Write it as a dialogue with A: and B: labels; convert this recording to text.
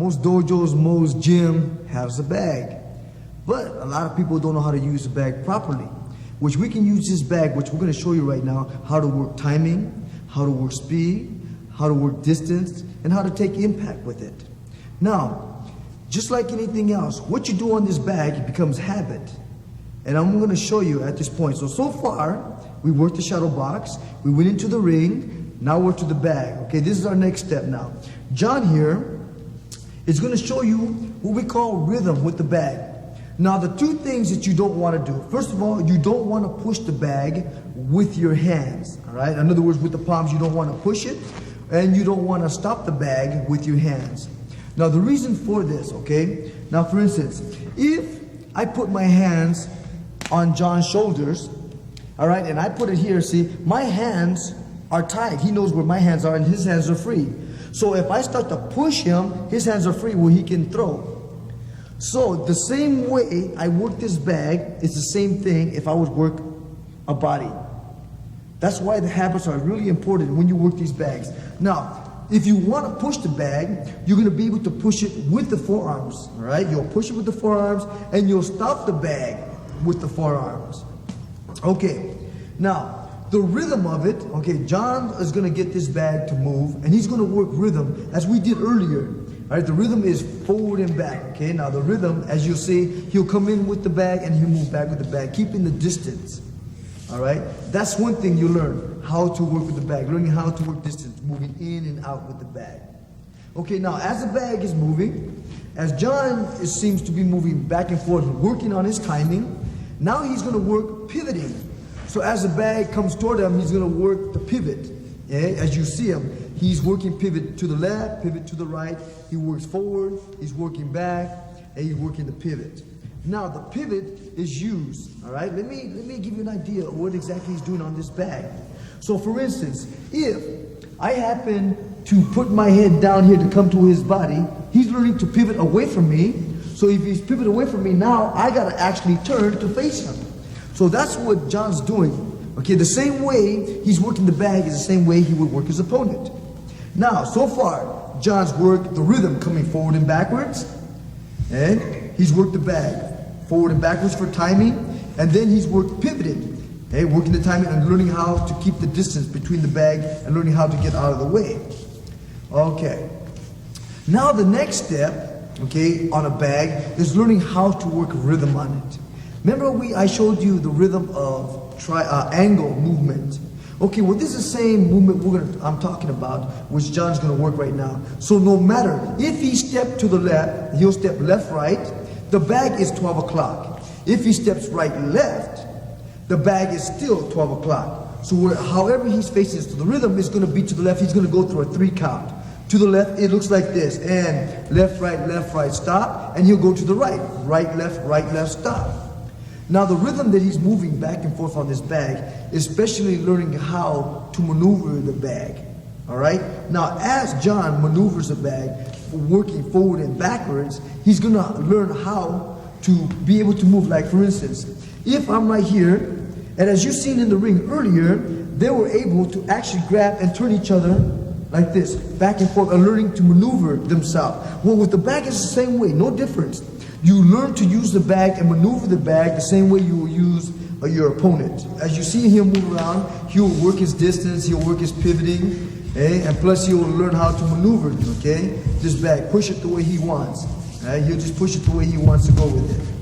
A: most dojos, most gym has a bag. But a lot of people don't know how to use the bag properly, which we can use this bag, which we're going to show you right now, how to work timing, how to work speed, how to work distance, and how to take impact with it. Now, just like anything else, what you do on this bag, it becomes habit. And I'm going to show you at this point. So far, we worked the shuttle box, we went into the ring, now we're to the bag. Okay, this is our next step now. John here is going to show you what we call rhythm with the bag. Now, the two things that you don't want to do. First of all, you don't want to push the bag with your hands, all right? In other words, with the palms, you don't want to push it, and you don't want to stop the bag with your hands. Now, the reason for this, okay? Now, for instance, if I put my hands on John's shoulders, all right, and I put it here, see, my hands are tied. He knows where my hands are, and his hands are free. So if I start to push him, his hands are free where he can throw. So the same way I work this bag is the same thing if I would work a body. That's why the habits are really important when you work these bags. Now, if you want to push the bag, you're going to be able to push it with the forearms, all right? You'll push it with the forearms, and you'll stop the bag with the forearms. Okay, now, the rhythm of it, okay, John is going to get this bag to move, and he's going to work rhythm as we did earlier. All right, the rhythm is forward and back, okay? Now the rhythm, as you'll see, he'll come in with the bag and he'll move back with the bag, keeping the distance, all right? That's one thing you learn, how to work with the bag, learning how to work distance, moving in and out with the bag. Okay, now as the bag is moving, as John seems to be moving back and forth, working on his timing, now he's gonna work pivoting. So as the bag comes toward him, he's gonna work the pivot, okay? As you see him. He's working pivot to the left, pivot to the right. He works forward, he's working back, and he's working the pivot. Now the pivot is used, all right? Let me give you an idea of what exactly he's doing on this bag. So for instance, if I happen to put my head down here to come to his body, he's learning to pivot away from me. So if he's pivot away from me, now I gotta actually turn to face him. So that's what John's doing. Okay, the same way he's working the bag is the same way he would work his opponent. Now, so far, John's worked the rhythm coming forward and backwards, and he's worked the bag forward and backwards for timing, and then he's worked pivoting, okay, working the timing and learning how to keep the distance between the bag and learning how to get out of the way. Okay. Now the next step, okay, on a bag is learning how to work rhythm on it. Remember I showed you the rhythm of angle movement. Okay, well this is the same movement I'm talking about, which John's going to work right now. So no matter if he stepped to the left, he'll step left, right. The bag is 12 o'clock. If he steps right, left, the bag is still 12 o'clock. So however he's facing, so the rhythm is going to be to the left. He's going to go through a 3 count. To the left, it looks like this, and left, right, stop, and he'll go to the right, left, stop. Now the rhythm that he's moving back and forth on this bag, especially learning how to maneuver the bag, all right? Now as John maneuvers the bag, working forward and backwards, he's gonna learn how to be able to move. Like for instance, if I'm right here, and as you've seen in the ring earlier, they were able to actually grab and turn each other like this, back and forth, and learning to maneuver themselves. Well, with the bag, it's the same way, no difference. You learn to use the bag and maneuver the bag the same way you will use your opponent. As you see him move around, he'll work his distance, he'll work his pivoting, okay? And plus he'll learn how to maneuver, okay? This bag, push it the way he wants. Right? He'll just push it the way he wants to go with it.